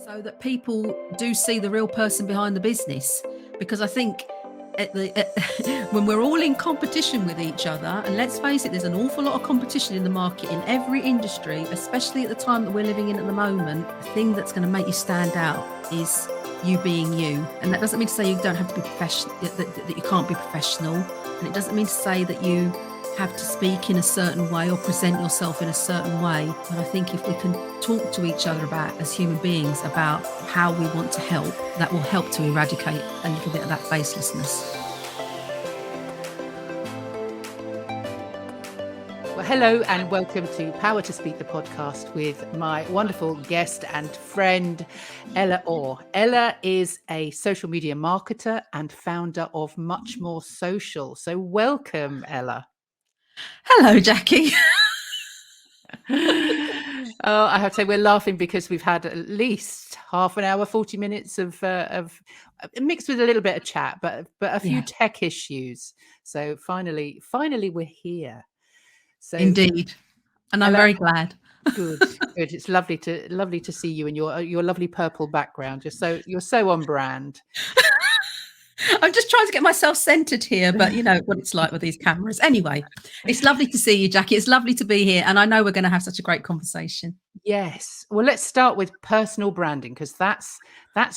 so that people do see the real person behind the business. Because I think when we're all in competition with each other, and let's face it, there's an awful lot of competition in the market in every industry, especially at the time that we're living in at the moment. The thing that's going to make you stand out is you being you. And that doesn't mean to say you don't have to be professional, that you can't be professional. And it doesn't mean to say that you have to speak in a certain way or present yourself in a certain way. But I think if we can talk to each other about, as human beings, about how we want to help, that will help to eradicate a little bit of that facelessness. Well, hello and welcome to Power to Speak, the podcast with my wonderful guest and friend, Ella Orr. Ella is a social media marketer and founder of Much More Social. So welcome, Ella. Hello, Jackie. Oh, I have to say we're laughing because we've had at least half an hour, 40 minutes of mixed with a little bit of chat, but a few tech issues. So finally we're here. So indeed, and I'm Ella, very glad. Good. It's lovely to see you in your lovely purple background. You're so on brand. I'm just trying to get myself centered here, but you know what it's like with these cameras. Anyway, it's lovely to see you, Jackie. It's lovely to be here, and I know we're going to have such a great conversation. Yes. Well, let's start with personal branding, because that's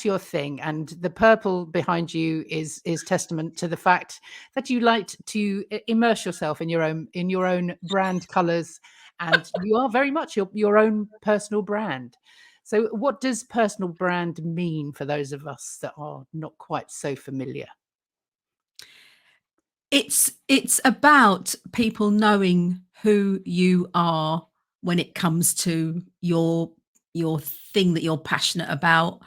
your thing, and the purple behind you is testament to the fact that you like to immerse yourself in your own brand colors, and you are very much your own personal brand. So what does personal brand mean for those of us that are not quite so familiar? It's about people knowing who you are when it comes to your thing that you're passionate about.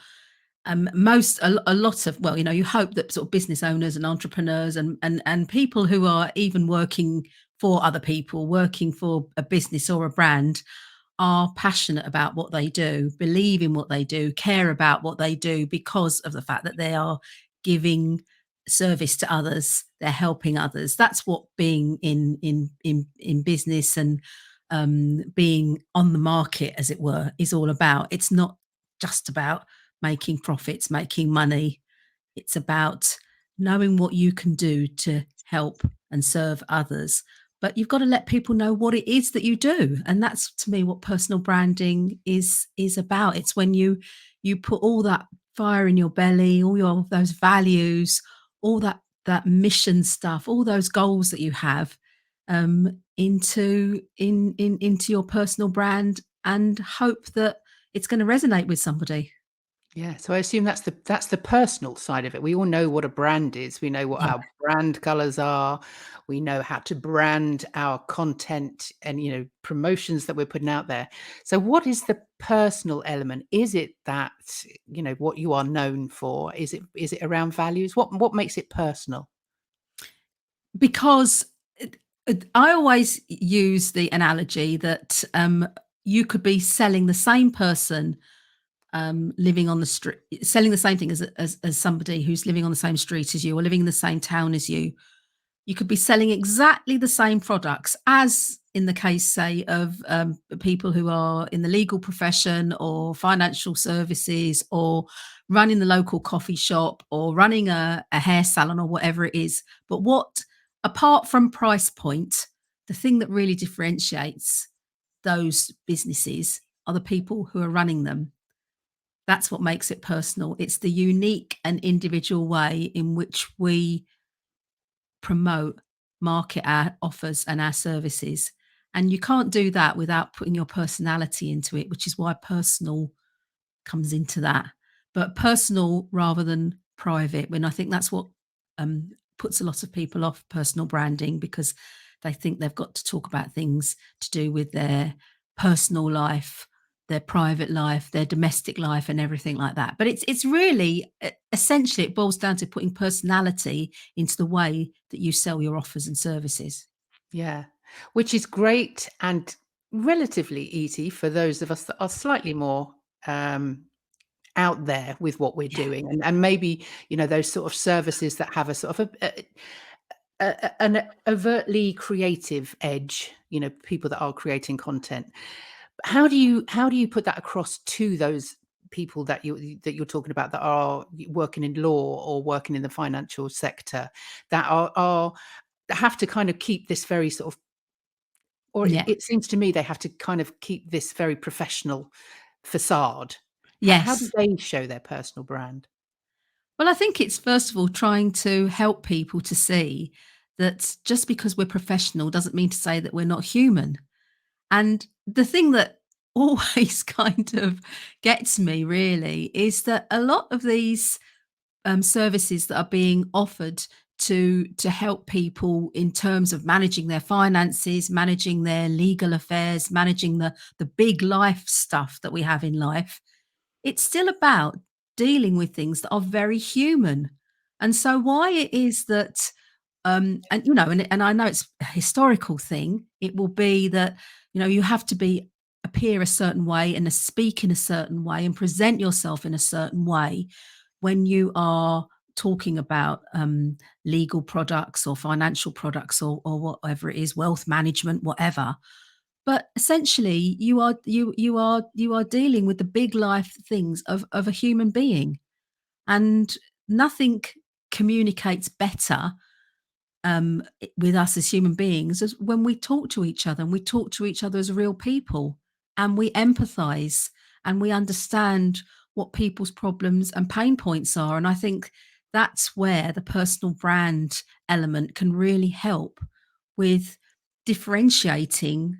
A lot of, well, you know, you hope that sort of business owners and entrepreneurs and people who are even working for other people, working for a business or a brand, are passionate about what they do, believe in what they do, care about what they do, because of the fact that they are giving service to others, they're helping others. That's what being in business and being on the market, as it were, is all about. It's not just about making profits, making money. It's about knowing what you can do to help and serve others. But you've got to let people know what it is that you do. And that's, to me, what personal branding is about. It's when you put all that fire in your belly, all those values, all that mission stuff, all those goals that you have, into your personal brand, and hope that it's going to resonate with somebody. Yeah, so I assume that's the personal side of it. We all know what a brand is. We know what our brand colors are. We know how to brand our content and, you know, promotions that we're putting out there. So what is the personal element? Is it that, you know, what you are known for? Is it around values? What makes it personal? Because I always use the analogy that you could be selling the same person, living on the street, selling the same thing as somebody who's living on the same street as you or living in the same town as you. You could be selling exactly the same products, as in the case, say, of people who are in the legal profession or financial services or running the local coffee shop or running a hair salon or whatever it is. But apart from price point, the thing that really differentiates those businesses are the people who are running them. That's what makes it personal. It's the unique and individual way in which we promote, market our offers and our services. And you can't do that without putting your personality into it, which is why personal comes into that. But personal rather than private, when I think that's what puts a lot of people off personal branding, because they think they've got to talk about things to do with their personal life, their private life, their domestic life, and everything like that. But it's really, essentially, it boils down to putting personality into the way that you sell your offers and services. Yeah, which is great and relatively easy for those of us that are slightly more out there with what we're doing, and maybe, you know, those sort of services that have a sort of an overtly creative edge, you know, people that are creating content. How do you put that across to those people that you're talking about that are working in law or working in the financial sector that are have to kind of keep this very sort of, or Yeah. it seems to me they have to kind of keep this very professional facade. How do Yes. they show their personal brand? Well, I think it's first of all trying to help people to see that just because we're professional doesn't mean to say that we're not human. And the thing that always kind of gets me really is that a lot of these services that are being offered to help people in terms of managing their finances, managing their legal affairs, managing the big life stuff that we have in life, it's still about dealing with things that are very human. And so why it is that and and I know it's a historical thing, it will be that, you have to be appear a certain way and speak in a certain way and present yourself in a certain way when you are talking about legal products or financial products or whatever it is, wealth management, whatever. But essentially, you are dealing with the big life things of a human being, and nothing communicates better with us as human beings as when we talk to each other and we talk to each other as real people and we empathize and we understand what people's problems and pain points are. And I think that's where the personal brand element can really help with differentiating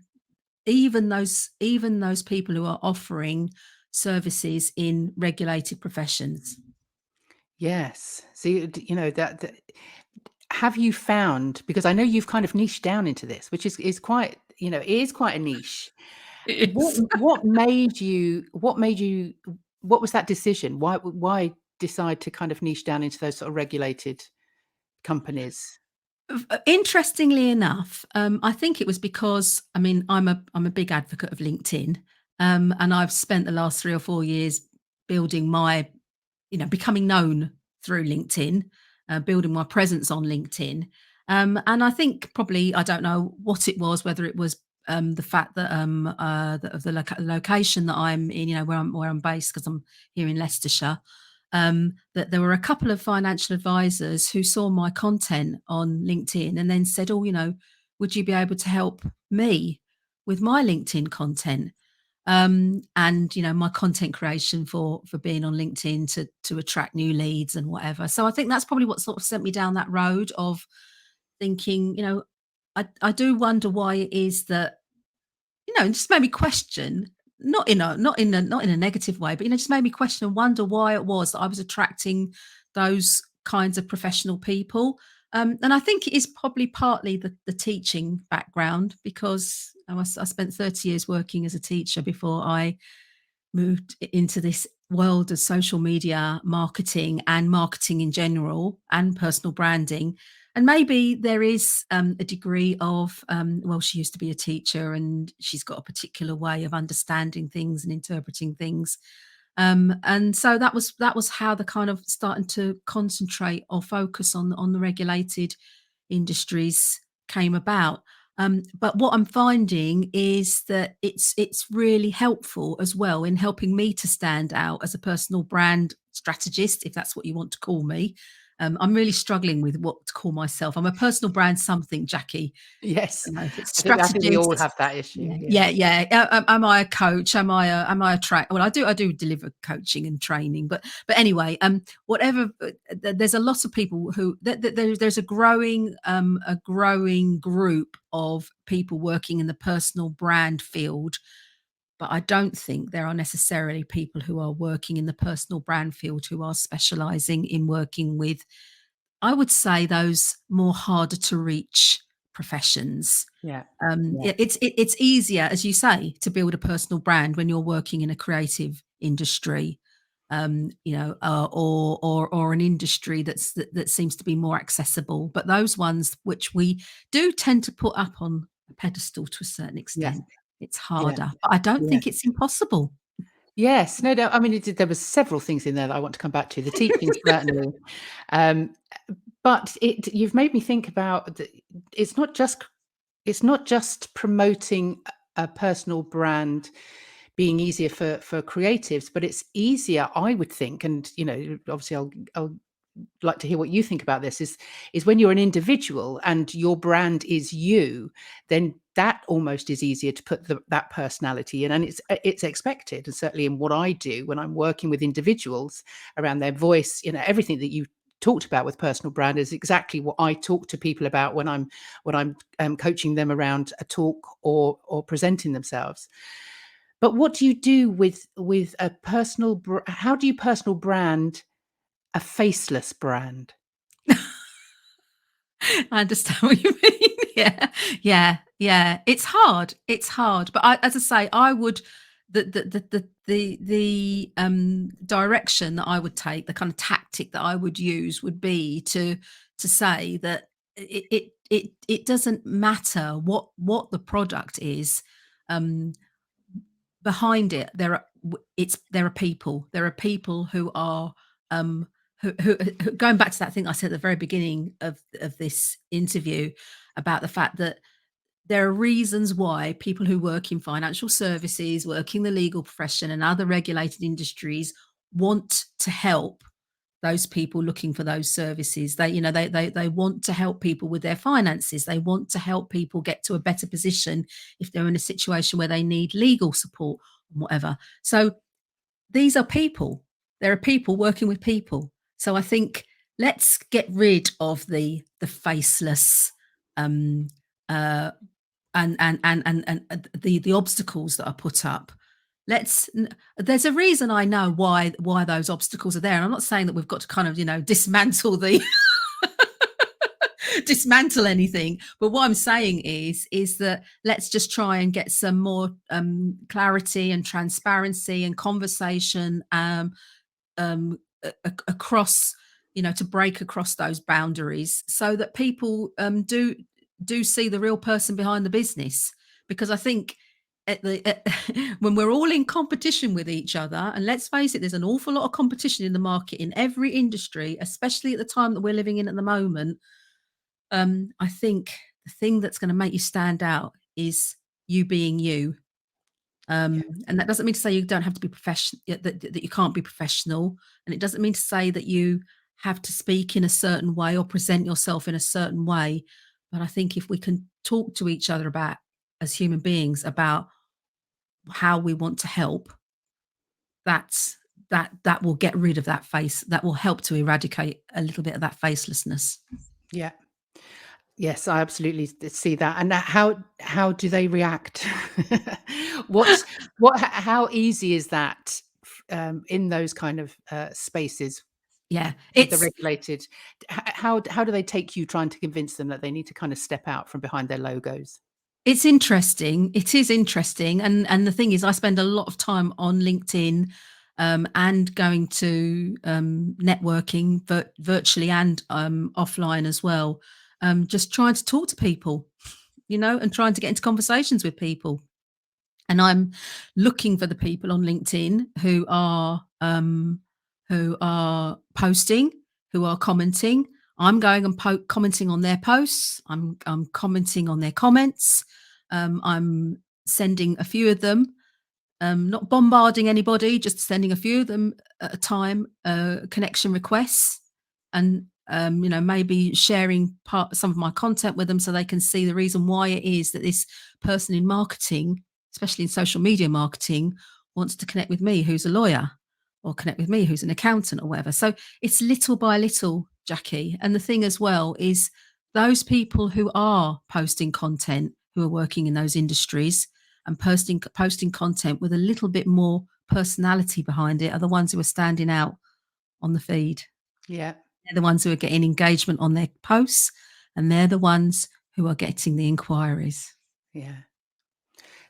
even those people who are offering services in regulated professions. Yes. See, that have you found, because I know you've kind of niched down into this, which is quite, it is quite a niche. It What is. what was that decision? Why decide to kind of niche down into those sort of regulated companies? Interestingly enough, I think it was because I'm a big advocate of LinkedIn, and I've spent the last 3 or 4 years building becoming known through LinkedIn, building my presence on LinkedIn. And I think probably I don't know what it was, whether it was the fact that of the location that I'm in, where I'm based because I'm here in Leicestershire. That there were a couple of financial advisors who saw my content on LinkedIn and then said, "Oh, would you be able to help me with my LinkedIn content?" And my content creation for being on LinkedIn to attract new leads and whatever. So I think that's probably what sort of sent me down that road of thinking, I do wonder why it is that, it just made me question, not in a negative way, but just made me question and wonder why it was that I was attracting those kinds of professional people. And I think it is probably partly the teaching background because I spent 30 years working as a teacher before I moved into this world of social media marketing and marketing in general and personal branding. And maybe there is a degree of, well, she used to be a teacher and she's got a particular way of understanding things and interpreting things. And so that was how the kind of starting to concentrate or focus on the regulated industries came about. But what I'm finding is that it's really helpful as well in helping me to stand out as a personal brand strategist, if that's what you want to call me. I'm really struggling with what to call myself. I'm a personal brand something, Jackie. Yes. I don't know if it's I think we all strategist. have that issue. Yeah, Yeah. yeah, yeah. Am I a coach? Am I a track? Well, I do deliver coaching and training, but anyway, whatever. There's a lot of people who there's a growing group of people working in the personal brand field, but I don't think there are necessarily people who are working in the personal brand field who are specialising in working with, I would say, those more harder to reach professions. Yeah. Yeah. It's easier, as you say, to build a personal brand when you're working in a creative industry, or an industry that seems to be more accessible. But those ones which we do tend to put up on a pedestal to a certain Yes. extent, it's Yeah. harder. But I don't Yeah. think it's impossible. Yes. No, no, I mean, there was several things in there that I want to come back to. The teaching certainly, um, but you've made me think about it's not just promoting a personal brand being easier for creatives, but it's easier, I would think, and obviously I'll like to hear what you think about this, is when you're an individual and your brand is you, then that almost is easier to put that personality in, and it's expected. And certainly in what I do when I'm working with individuals around their voice, everything that you talked about with personal brand is exactly what I talk to people about when I'm coaching them around a talk or presenting themselves. But what do you do with a how do you personal brand a faceless brand? I understand what you mean. Yeah, yeah, yeah. It's hard. It's hard. But as I say, I would the direction that I would take, the kind of tactic that I would use would be to say that it doesn't matter what the product is. Um, Behind it, there are people. There are people who are who going back to that thing I said at the very beginning of this interview about the fact that there are reasons why people who work in financial services, work in the legal profession and other regulated industries want to help those people looking for those services. They want to help people with their finances. They want to help people get to a better position if they're in a situation where they need legal support and whatever. So these are people. There are people working with people. So I think let's get rid of the faceless um uh and the obstacles that are put up. There's a reason I know why those obstacles are there. And I'm not saying that we've got to kind of, dismantle the dismantle anything. But what I'm saying is that let's just try and get some more clarity and transparency and conversation across, to break across those boundaries so that people do see the real person behind the business. Because I think when we're all in competition with each other, and let's face it, there's an awful lot of competition in the market in every industry, especially at the time that we're living in at the moment. I think the thing that's going to make you stand out is you being you. Yeah. And that doesn't mean to say you don't have to be professional, that you can't be professional. And it doesn't mean to say that you have to speak in a certain way or present yourself in a certain way. But I think if we can talk to each other about, as human beings, about how we want to help, that's that will get rid of that face. That will help to eradicate a little bit of that facelessness. Yeah. Yes, I absolutely see that. And how do they react? What's how easy is that in those kind of spaces Yeah, with the regulated? How do they take you trying to convince them that they need to kind of step out from behind their logos? it's interesting. It is interesting, and the thing is, I spend a lot of time on LinkedIn, and going to networking virtually and offline as well. Just trying to talk to people, and trying to get into conversations with people. And I'm looking for the people on LinkedIn who are posting, who are commenting. I'm going and commenting on their posts. I'm commenting on their comments. I'm sending a few of them, not bombarding anybody, just sending a few of them at a time, connection requests, and maybe sharing some of my content with them so they can see the reason why it is that this person in marketing, especially in social media marketing, wants to connect with me, who's a lawyer, or connect with me, who's an accountant, or whatever. So it's little by little, Jackie. And the thing as well is those people who are posting content, who are working in those industries and posting content with a little bit more personality behind it, are the ones who are standing out on the feed. Yeah. They're the ones who are getting engagement on their posts, and they're the ones who are getting the inquiries. Yeah.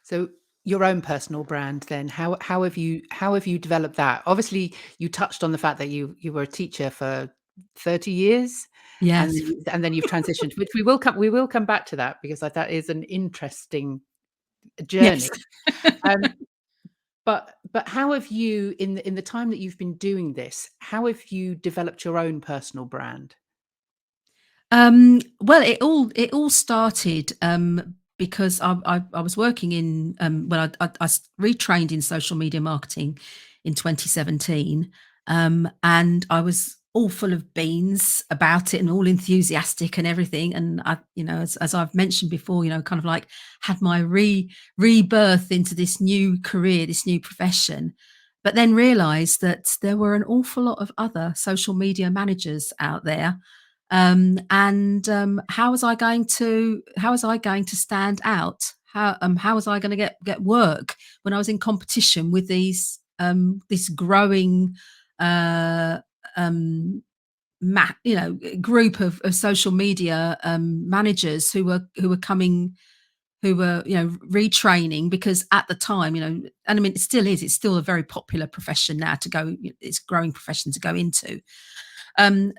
So your own personal brand then, how have you developed that? Obviously, you touched on the fact that you were a teacher for 30 years, and Yes. then you've transitioned, which we will come back to that, because that is an interesting Yes. journey. Um, but how have you, in the time that you've been doing this, how have you developed your own personal brand? Well, it all started because I was working in I retrained in social media marketing in 2017, and I was all full of beans about it and all enthusiastic and everything. And I, as I've mentioned before, kind of like had my rebirth into this new career, this new profession, but then realised that there were an awful lot of other social media managers out there. And how was I going to stand out? How was I going to get work when I was in competition with this growing uh, um, group of social media managers who were retraining, because at the time, and I mean, it's still a very popular profession now to go, it's a growing profession to go into.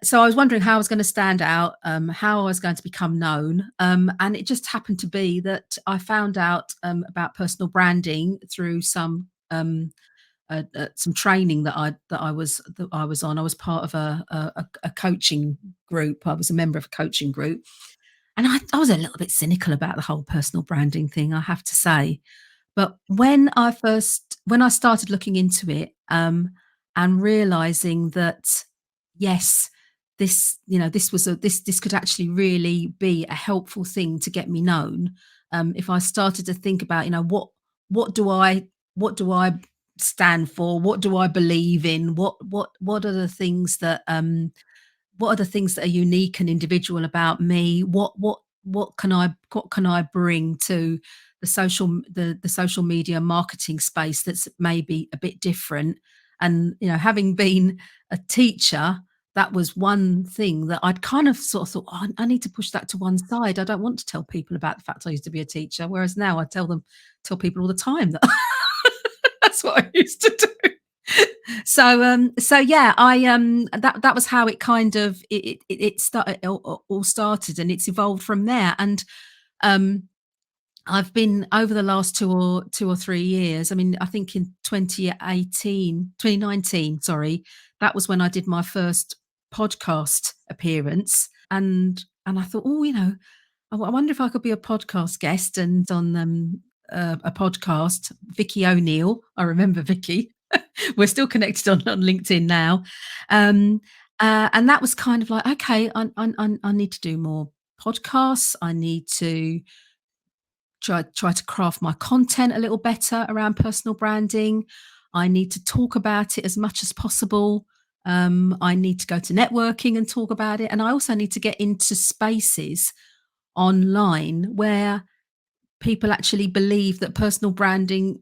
So I was wondering how I was going to stand out, how I was going to become known, and it just happened to be that I found out about personal branding through some training that I was on. I was part of a coaching group. I was a member of a coaching group, and I was a little bit cynical about the whole personal branding thing, I have to say. But when I started looking into it, and realizing that, yes, this could actually really be a helpful thing to get me known. If I started to think about, what do I what do I stand for? What do I believe in? What are the things that are unique and individual about me? What can I bring to the social media marketing space that's maybe a bit different? And having been a teacher, that was one thing that I'd kind of sort of thought, oh, I need to push that to one side. I don't want to tell people about the fact I used to be a teacher. Whereas now I tell people all the time that that's what I used to do. So yeah, that was how it kind of it started, all started, and it's evolved from there. And um I've been, over the last 2 or 3 years, I mean, I think in 2019, sorry, that was when I did my first podcast appearance. And I thought, oh, I wonder if I could be a podcast guest, and on a podcast, Vicky O'Neill. I remember Vicky. We're still connected on LinkedIn now. Um, and that was kind of like, okay, I need to do more podcasts. I need to try to craft my content a little better around personal branding. I need to talk about it as much as possible. I need to go to networking and talk about it. And I also need to get into spaces online where people actually believe that personal branding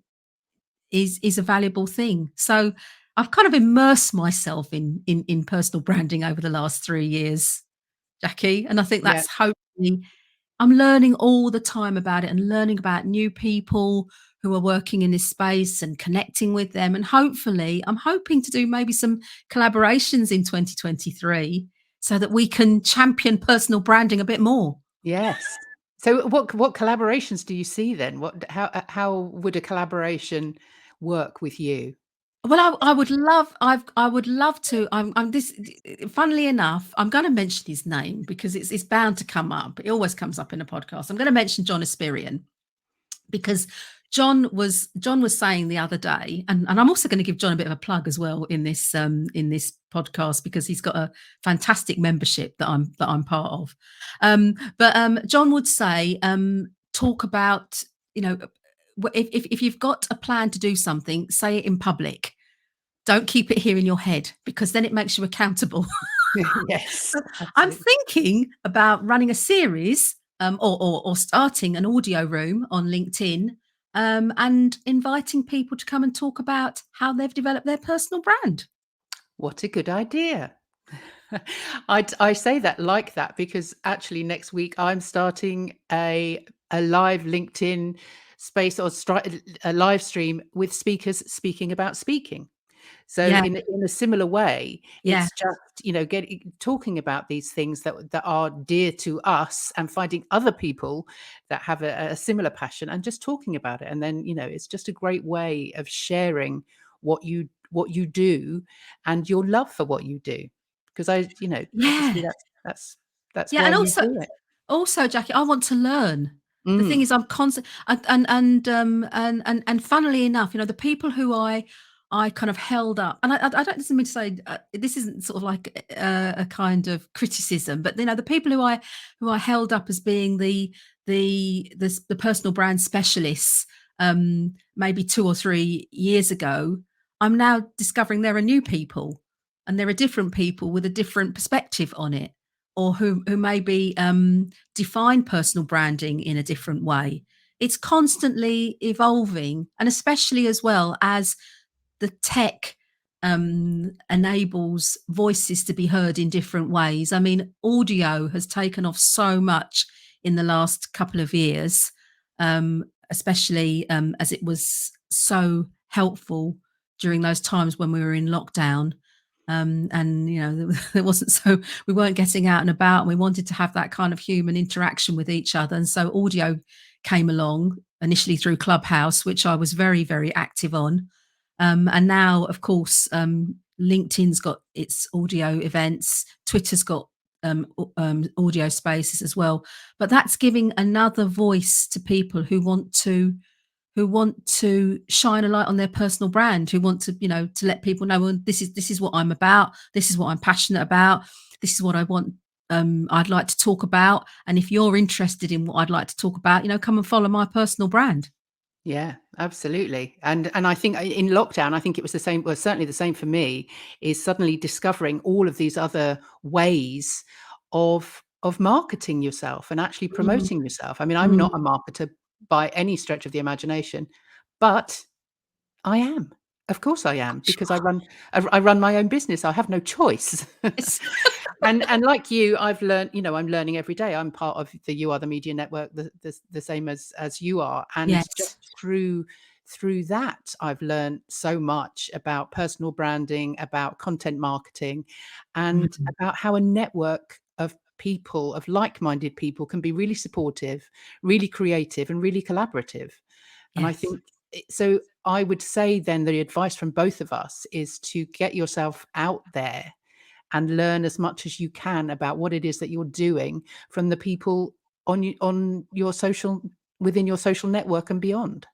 is a valuable thing. So I've kind of immersed myself in personal branding over the last 3 years, Jackie. And I think Yeah. that's hopefully, I'm learning all the time about it, and learning about new people who are working in this space and connecting with them. And hopefully, I'm hoping to do maybe some collaborations in 2023 so that we can champion personal branding a bit more. Yes. So what collaborations do you see then? How would a collaboration work with you? Well, I would love to. I'm this. Funnily enough, I'm going to mention his name because it's bound to come up. It always comes up in a podcast. I'm going to mention John Aspirian, because John was saying the other day, and I'm also going to give John a bit of a plug as well in this podcast, because he's got a fantastic membership that I'm part of. But John would say, talk about, if you've got a plan to do something, say it in public. Don't keep it here in your head, because then it makes you accountable. Yes, I'm absolutely. thinking about running a series, or starting an audio room on LinkedIn, and inviting people to come and talk about how they've developed their personal brand. What a good idea. I say that like that because actually next week I'm starting a live LinkedIn space, or a live stream with speakers speaking about speaking. So Yeah, in a similar way, yeah, it's just, talking about these things that are dear to us, and finding other people that have a similar passion, and just talking about it. And then, it's just a great way of sharing what you do, and your love for what you do. Because yeah, obviously that's yeah. why And you also, do it. Jackie, I want to learn. The thing Mm. is, I'm constant, and funnily enough, the people who I kind of held up, and I don't mean to say this isn't sort of like a kind of criticism, but the people who I held up as being the personal brand specialists, maybe 2 or 3 years ago, I'm now discovering there are new people, and there are different people with a different perspective on it, or who maybe define personal branding in a different way. It's constantly evolving, and especially as well as the tech enables voices to be heard in different ways. I mean, audio has taken off so much in the last couple of years, especially as it was so helpful during those times when we were in lockdown. And there wasn't, so we weren't getting out and about, and we wanted to have that kind of human interaction with each other. And so audio came along initially through Clubhouse, which I was very, very active on. And now, of course, LinkedIn's got its audio events, Twitter's got audio spaces as well. But that's giving another voice to people who want to shine a light on their personal brand, who want to let people know, well, this is what I'm about, this is what I'm passionate about, this is what I want, I'd like to talk about. And if you're interested in what I'd like to talk about, come and follow my personal brand. Yeah, absolutely. And I think in lockdown, I think it was the same, well, certainly the same for me, is suddenly discovering all of these other ways of marketing yourself and actually Mm, promoting yourself. I mean, I'm mm. not a marketer by any stretch of the imagination, but I am. Of course I am, because I run my own business. I have no choice. Yes. And like you, I've learned, I'm learning every day. I'm part of the You Are the Media Network, the same as you are. And just Yes. through that, I've learned so much about personal branding, about content marketing, and Mm. about how a network of people, of like-minded people, can be really supportive, really creative, and really collaborative. And I Yes. think so I would say then the advice from both of us is to get yourself out there and learn as much as you can about what it is that you're doing from the people on your social, within your social network and beyond.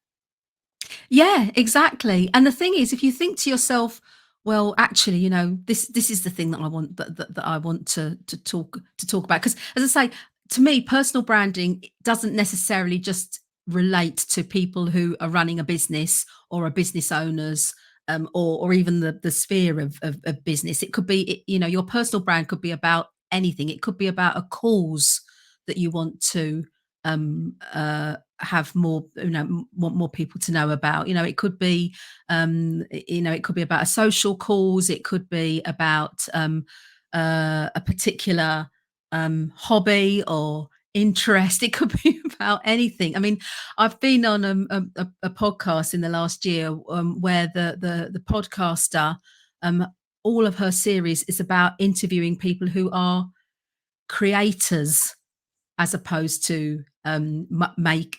Yeah, exactly. And the thing is, if you think to yourself, well, actually, this is the thing that I want, that I want to talk about. Because, as I say, to me, personal branding doesn't necessarily just relate to people who are running a business or are business owners, or even the sphere of business. It could be, your personal brand could be about anything. It could be about a cause that you want to have more, want more people to know about. It could be, it could be about a social cause. It could be about a particular hobby or interest. It could be about anything. I mean, I've been on a podcast in the last year, where the podcaster, um, all of her series is about interviewing people who are creators, as opposed to make,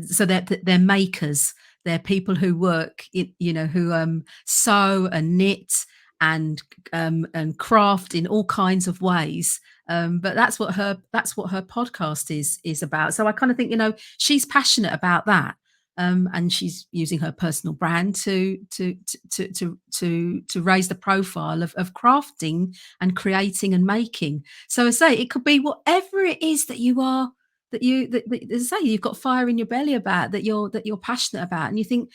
so they're makers, they're people who work who sew and knit and craft in all kinds of ways. But that's what her podcast is about. So I kind of think, she's passionate about that. And she's using her personal brand to raise the profile of crafting and creating and making. So I say it could be whatever it is that you are, that as I say, you've got fire in your belly about, that you're passionate about. And you think,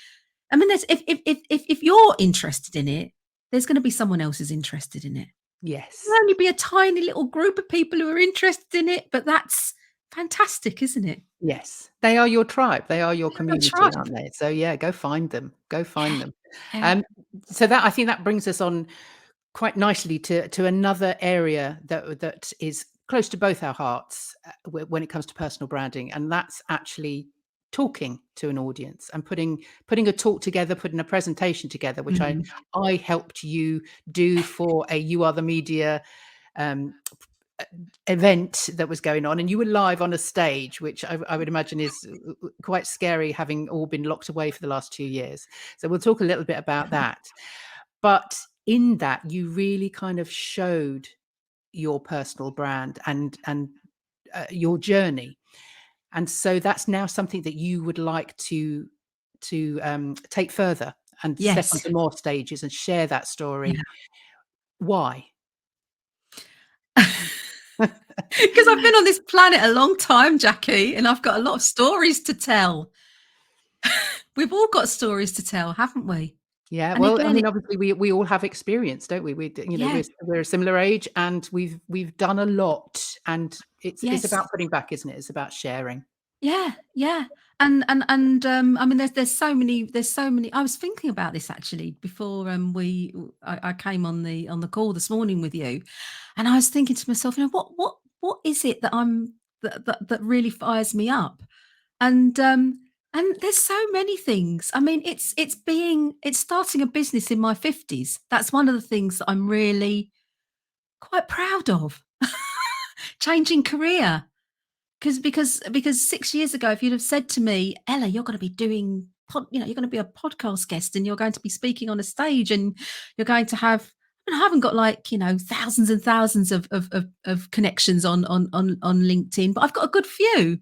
I mean, there's, if you're interested in it, there's going to be someone else who's interested in it. There'll Yes. only be a tiny little group of people who are interested in it, but that's fantastic, isn't it? Yes. They are your tribe. They are your That's community, right. aren't they? So yeah, go find them. Go find them. Yeah. Um, so that, I think that brings us on quite nicely to another area that is close to both our hearts, when it comes to personal branding, and that's actually talking to an audience and putting a talk together, putting a presentation together, which I Mm. I helped you do for a You Are the Media um, event that was going on, and you were live on a stage, which I would imagine is quite scary, having all been locked away for the last 2 years. So we'll talk a little bit about that. But in that, you really kind of showed your personal brand and your journey. And so that's now something that you would like to take further and step Yes. onto more stages and share that story. Yeah. Why? Because I've been on this planet a long time, Jackie, and I've got a lot of stories to tell. We've all got stories to tell, haven't we? Yeah, And well, I again, mean, obviously we all have experience, don't we? yeah, We're a similar age, and we've done a lot, and it's yes, about putting back, isn't it? It's about sharing. yeah, yeah. I mean, there's so many. I was thinking about this actually before I came on the call this morning with you, and I was thinking to myself, what is it that that really fires me up? And there's so many things. I mean, it's starting a business in my 50s. That's one of the things that I'm really quite proud of. Changing career. Because 6 years ago, if you'd have said to me, "Ella, you're gonna be doing you're gonna be a podcast guest and you're going to be speaking on a stage and you're going to have." I haven't got like, thousands and thousands of connections on LinkedIn, but I've got a good few,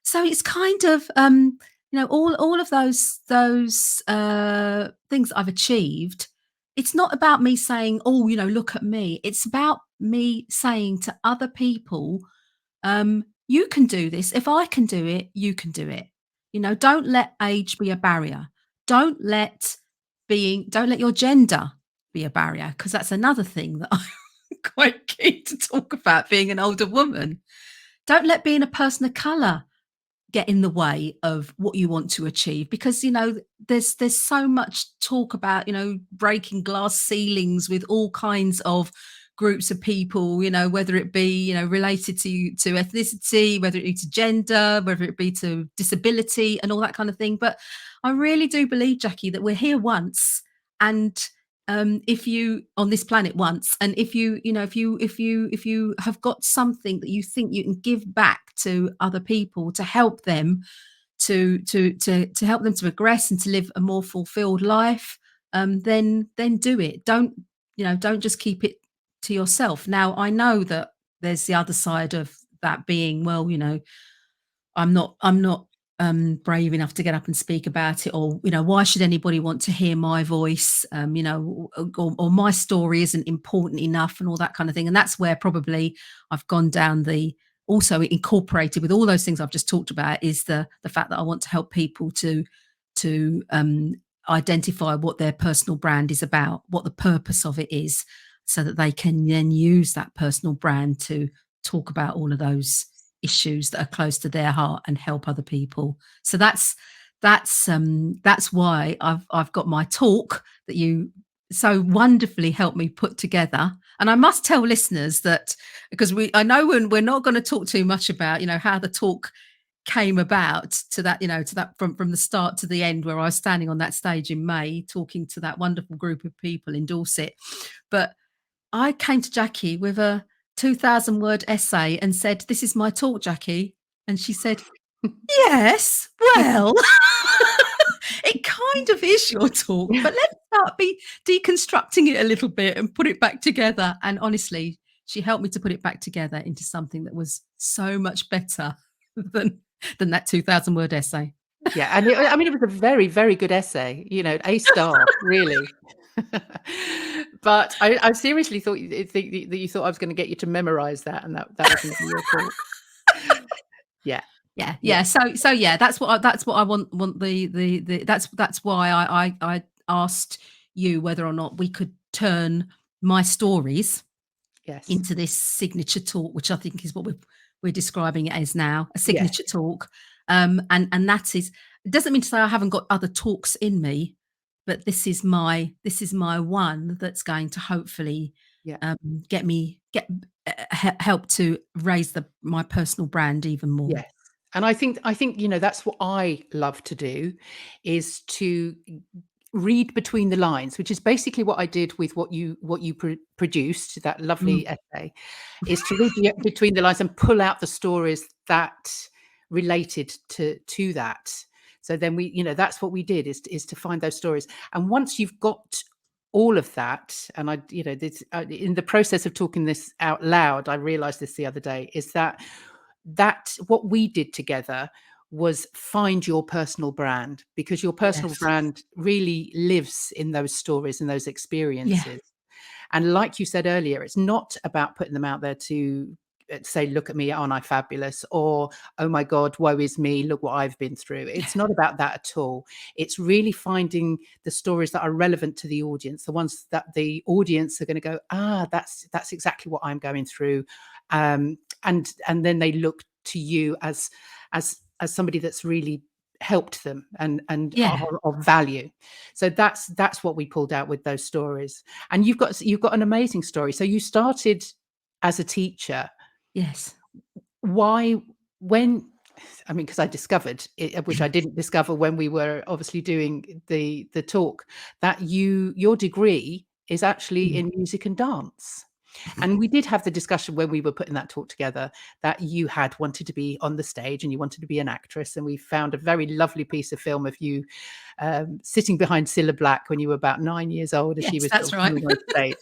so it's kind of, all of those things that I've achieved. It's not about me saying, "Oh, look at me." It's about me saying to other people, you can do this. If I can do it, you can do it. Don't let age be a barrier. Don't let don't let your gender be a barrier, because that's another thing that I'm quite keen to talk about, being an older woman. Don't let being a person of color get in the way of what you want to achieve, because there's so much talk about breaking glass ceilings with all kinds of groups of people, whether it be related to ethnicity, whether it be to gender, whether it be to disability and all that kind of thing. But I really do believe, Jackie, that we're here once, and if you on this planet once, and if you have got something that you think you can give back to other people to help them to help them to progress and to live a more fulfilled life, then do it. Don't just keep it to yourself. Now, I know that there's the other side of that being, well, I'm not brave enough to get up and speak about it, or why should anybody want to hear my voice, or my story isn't important enough, and all that kind of thing. And that's where probably I've gone down the, also incorporated with all those things I've just talked about, is the fact that I want to help people to identify what their personal brand is about, what the purpose of it is, so that they can then use that personal brand to talk about all of those issues that are close to their heart and help other people. So that's why I've got my talk that you so wonderfully helped me put together. And I must tell listeners that, because I know we're not going to talk too much about how the talk came about, to that from the start to the end, where I was standing on that stage in May talking to that wonderful group of people in Dorset. But I came to Jackie with a 2,000 word essay and said, "This is my talk, Jackie." And she said, "Yes, well, it kind of is your talk, but let's start deconstructing it a little bit and put it back together." And honestly, she helped me to put it back together into something that was so much better than that 2,000 word essay. Yeah, and I mean, it was a very, very good essay, A star, really. But I seriously thought that you thought I was gonna get you to memorize that, and that was gonna be your talk. Yeah, Yeah, yeah, yeah. So yeah, that's what I want the that's why I asked you whether or not we could turn my stories yes, into this signature talk, which I think is what we're describing it as now, a yes, signature talk. And that is, it doesn't mean to say I haven't got other talks in me, but this is my one that's going to hopefully yeah. um, help to raise my personal brand even more. Yes. And I think, that's what I love to do, is to read between the lines, which is basically what I did with what you produced, that Mm. lovely essay, is to read between the lines and pull out the stories that related to that. So then that's what we did, is to find those stories. And once you've got all of that, and in the process of talking this out loud, I realized this the other day, is that that what we did together was find your personal brand, because your personal Yes. brand really lives in those stories and those Yeah. experiences. And like you said earlier, it's not about putting them out there to say, look at me, aren't I fabulous? Or, oh my God, woe is me, look what I've been through. Yeah. It's not about that at all. It's really finding the stories that are relevant to the audience, the ones that the audience are going to go, that's exactly what I'm going through. And then they look to you as somebody that's really helped them and Yeah. are of value. So that's what we pulled out with those stories. And you've got an amazing story. So you started as a teacher. Yes. Why, when, I mean, because I discovered it, which I didn't discover when we were obviously doing the talk, that your degree is actually Mm. in music and dance. And we did have the discussion when we were putting that talk together that you had wanted to be on the stage and you wanted to be an actress. And we found a very lovely piece of film of you sitting behind Cilla Black when you were about 9 years old as she Yes, was that's sort of right. coming on stage,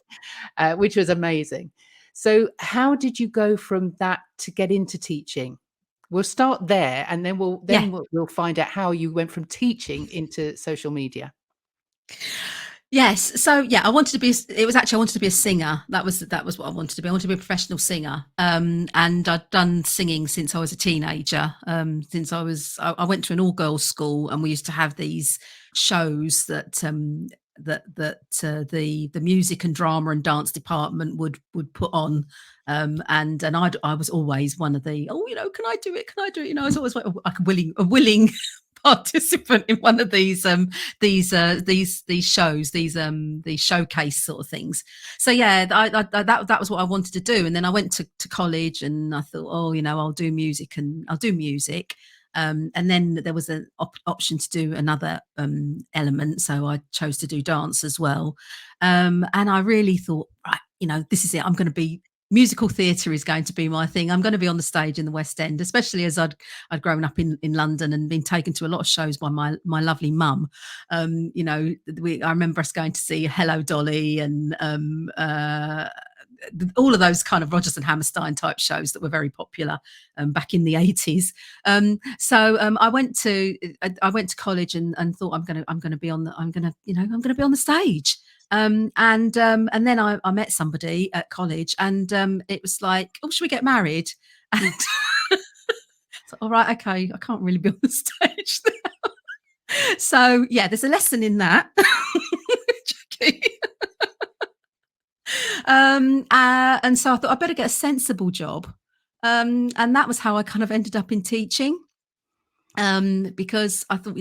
which was amazing. So how did you go from that to get into teaching? We'll start there, and then Yeah. we'll find out how you went from teaching into social media. Yes. So yeah, I wanted to be. It was actually I wanted to be a singer. That was what I wanted to be. I wanted to be a professional singer. And I'd done singing since I was a teenager. Since I went to an all girls school, and we used to have these shows that the music and drama and dance department would put on. And I was always one of the, can I do it? Can I do it? I was always like a willing participant in one of these shows, these showcase sort of things. So yeah, that was what I wanted to do. And then I went to college, and I thought, I'll do music, and I'll do music. And then there was an option to do another element, so I chose to do dance as well. And I really thought, right, this is it. I'm going to be musical theatre is going to be my thing. I'm going to be on the stage in the West End, especially as I'd grown up in London and been taken to a lot of shows by my lovely mum. I remember us going to see Hello Dolly and all of those kind of Rodgers and Hammerstein type shows that were very popular back in the 80s. So I went to college and thought I'm going to be on the stage. And then I met somebody at college, and it was like, oh, should we get married? And so, all right, okay, I can't really be on the stage now. So yeah, there's a lesson in that. And so I thought I better get a sensible job. And that was how I kind of ended up in teaching. Because I thought,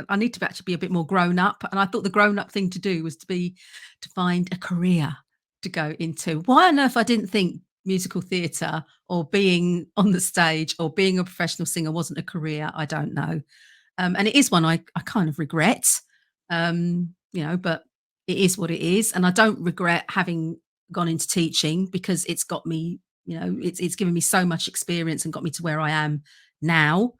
I need to actually be a bit more grown up. And I thought the grown up thing to do was to find a career to go into. Why on earth I didn't think musical theatre or being on the stage or being a professional singer wasn't a career, I don't know. And it is one I kind of regret, but it is what it is. And I don't regret having gone into teaching, because it's got me, it's given me so much experience and got me to where I am now.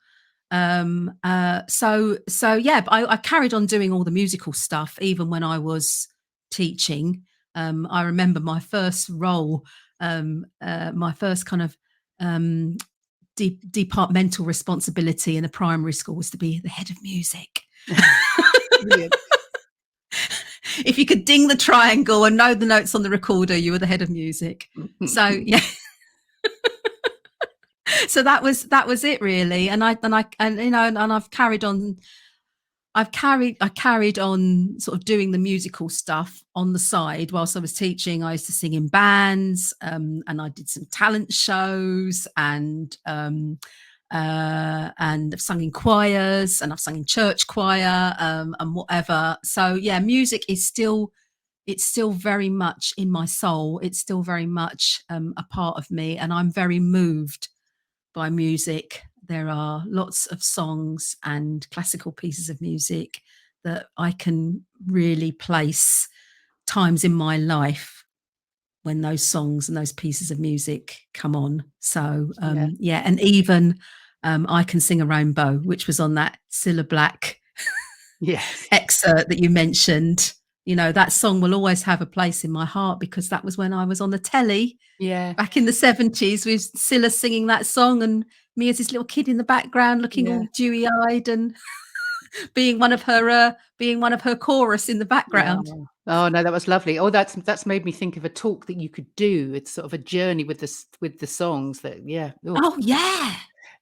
So yeah, but I carried on doing all the musical stuff even when I was teaching. I remember my first role, my first kind of departmental responsibility in a primary school was to be the head of music. Brilliant. If you could ding the triangle and know the notes on the recorder, you were the head of music. So yeah. So that was it really. And I've carried on. I carried on sort of doing the musical stuff on the side whilst I was teaching. I used to sing in bands, and I did some talent shows, and I've sung in choirs, and I've sung in church choir, and whatever. So yeah, music is still, it's still very much in my soul. It's still very much a part of me, and I'm very moved by music. There are lots of songs and classical pieces of music that I can really place times in my life when those songs and those pieces of music come on. So Yeah. yeah, and even I Can Sing a Rainbow, which was on that Cilla Black Yes. excerpt that you mentioned. you know, that song will always have a place in my heart because that was when I was on the telly Yeah, back in the 70s with Scylla singing that song and me as this little kid in the background looking yeah. all dewy-eyed and being one of her chorus in the background. Oh. Oh, no, that was lovely. Oh, that's made me think of a talk that you could do. It's sort of a journey with with the songs that, yeah. Oh, Oh, yeah.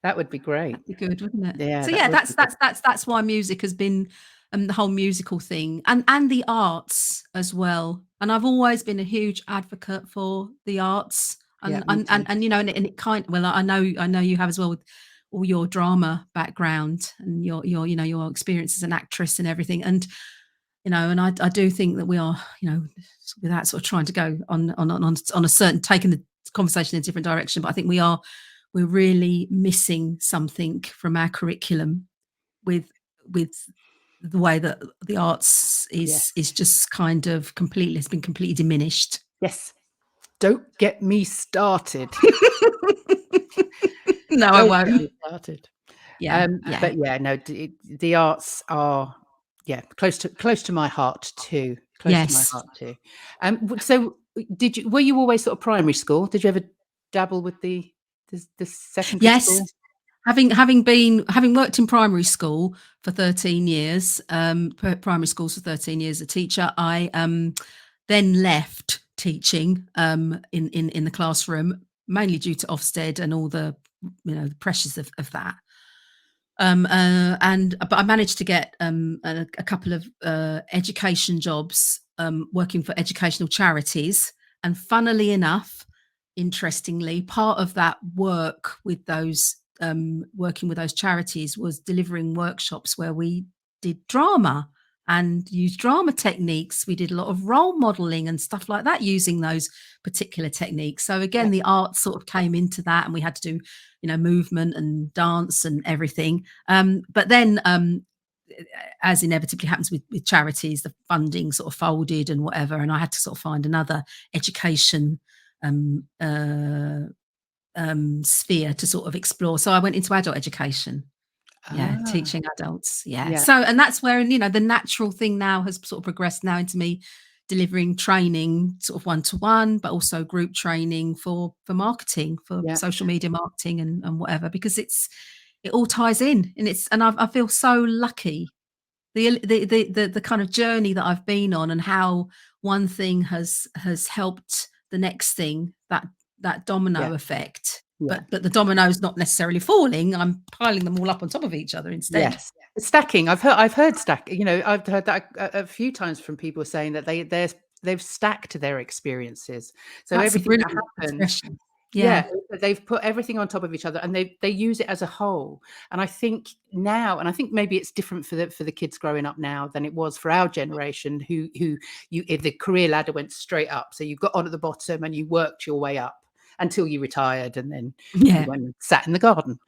that would be great. That'd be good, wouldn't it? Yeah, So that yeah, would be good. that's why music has been, the whole musical thing and the arts as well. And I've always been a huge advocate for the arts Yeah, me too. and you know, and it kind well, I know you have as well with all your drama background and your you know your experience as an actress and everything. And you know, and I do think that we are, you know, without sort of trying to go on a certain taking the conversation in a different direction, but I think we're really missing something from our curriculum with with the way that the arts Yes. is just kind of completely has been completely diminished. Yes. Don't get me started. No, I Don't get won't. me started. Yeah, yeah. But yeah, no, the arts are, yeah, close to my heart too. Close to my Yes. heart too. So were you always sort of primary school? Did you ever dabble with the secondary Yes. school? Having worked in primary school for 13 years, primary schools for 13 years as a teacher, I then left teaching in the classroom, mainly due to Ofsted and all the you know the pressures of that. And but I managed to get a couple of education jobs working for educational charities. And funnily enough, interestingly, part of that work with those working with those charities was delivering workshops where we did drama and used drama techniques. We did a lot of role modeling and stuff like that using those particular techniques. So Yeah, again, the art sort of came into that, and we had to do you know movement and dance and everything. But then as inevitably happens with charities, the funding sort of folded and whatever, and I had to sort of find another education um, uh, sphere to sort of explore. So I went into adult education. Yeah, ah, teaching adults. Yeah. yeah, So, and that's where, you know, the natural thing now has sort of progressed now into me delivering training, sort of one to one, but also group training for marketing, for yeah, social media marketing and whatever, because it all ties in, and I feel so lucky the kind of journey that I've been on and how one thing has helped the next thing, that yeah, domino effect. yeah. But the domino's not necessarily falling. I'm piling them all up on top of each other instead. Yes. Stacking. I've heard stack. You know, I've heard that a few times from people saying that they've stacked their experiences. So That's a everything that brilliant happened, expression. yeah, Yeah. they've put everything on top of each other, and they use it as a whole. And I think now, and I think maybe it's different for the kids growing up now than it was for our generation, who if the career ladder went straight up. So you got on at the bottom and you worked your way up until you retired, and then you Yeah. went and sat in the garden,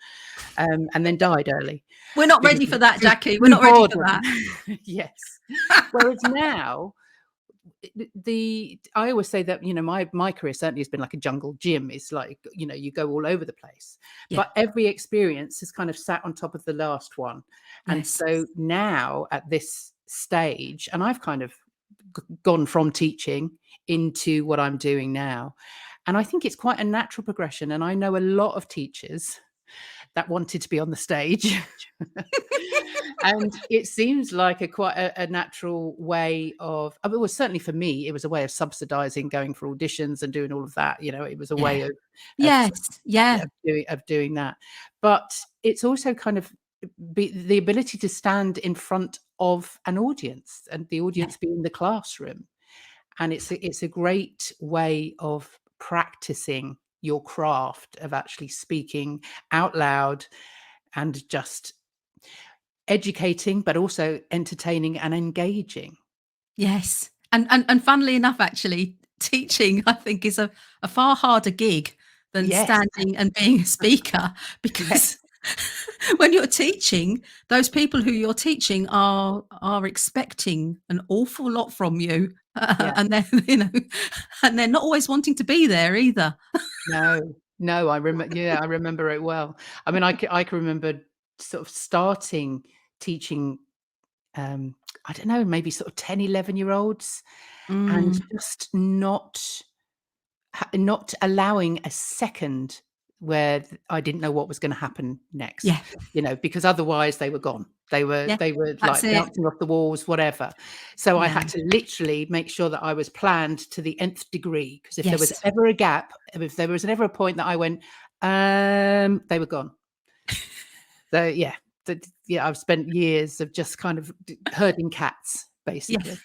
and then died early We're not because ready for that, Jackie. We're through not ready for boredom. that. Yes. Whereas now, the I always say that, you know, my career certainly has been like a jungle gym. It's like, you know, you go all over the place, Yeah. but every experience has kind of sat on top of the last one. And Yes. so now at this stage, and I've kind of gone from teaching into what I'm doing now. And I think it's quite a natural progression. And I know a lot of teachers that wanted to be on the stage. And it seems like quite a natural way of, I mean, well, certainly for me, it was a way of subsidizing going for auditions and doing all of that. You know, it was a Yeah. way of Yes. Yeah. doing that. But it's also kind of the ability to stand in front of an audience, and the Yeah. audience being the classroom. And it's a great way of practicing your craft of actually speaking out loud and just educating, but also entertaining and engaging. Yes. And funnily enough, actually, teaching, I think, is a far harder gig than Yes, standing and being a speaker because yes, when you're teaching, those people who you're teaching are expecting an awful lot from you, yeah. and they're, you know, and they're not always wanting to be there either. No, no, yeah, I remember it well. I mean, I can remember sort of starting teaching, I don't know, maybe sort of 10, 11-year-olds, and Mm. just not allowing a second where I didn't know what was gonna happen next, Yeah, because otherwise they were gone. yeah, They were, that's like, it. bouncing off the walls, whatever. So I Yeah. had to literally make sure that I was planned to the nth degree, because if there was Yes. ever a gap, if there was ever a point that I went, they were gone. So, yeah, yeah, I've spent years of just kind of herding cats, Yeah. basically.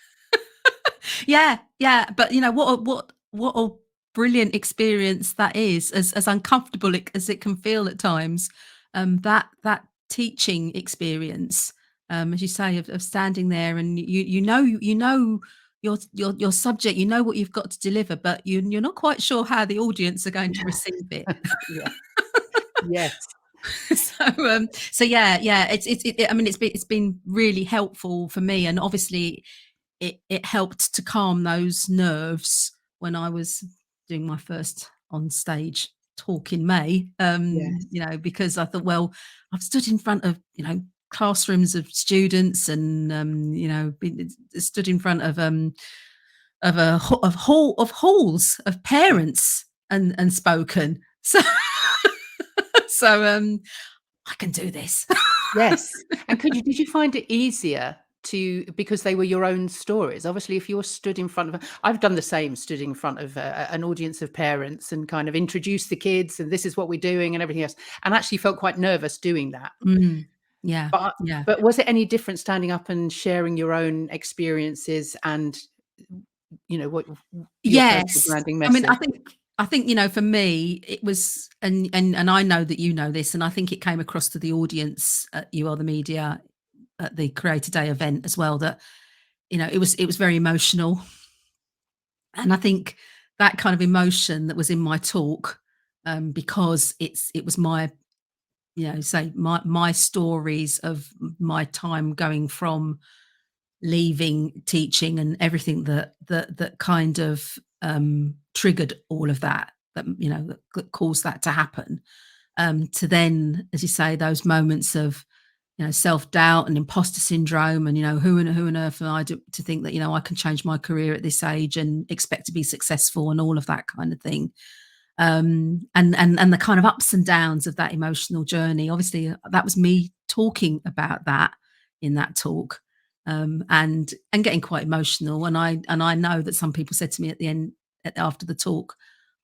Yeah, yeah, but, what a brilliant experience that is, as uncomfortable as it can feel at times, that teaching experience, as you say, of standing there and you know your subject, you know what you've got to deliver, but you're not quite sure how the audience are going to receive it. Yeah. Yes. So yeah, yeah, I mean, it's been really helpful for me, and obviously it helped to calm those nerves when I was doing my first on stage talk in May. Yes. Because I thought, well, I've stood in front of classrooms of students, and stood in front of of halls of parents, and spoken. So I can do this. Yes. And did you find it easier because they were your own stories? Obviously, if you're stood in front of I've done the same, stood in front of an audience of parents and kind of introduced the kids, and this is what we're doing and everything else, and actually felt quite nervous doing that. Mm, yeah, But yeah. was it any different standing up and sharing your own experiences and, what your personal Yes. branding I mean, message? I think, for me, it was, and I know that you know this, and I think it came across to the audience at You Are the Media at the Creator Day event as well, that, it was very emotional. And I think that kind of emotion that was in my talk, because it was my, say my stories of my time going from leaving teaching and everything that kind of triggered all of that, that caused that to happen, to then, as you say, those moments of self-doubt and imposter syndrome, and who on earth am I to think that I can change my career at this age and expect to be successful, and all of that kind of thing. And the kind of ups and downs of that emotional journey. Obviously, that was me talking about that in that talk, and getting quite emotional. And I know that some people said to me at the end, after the talk,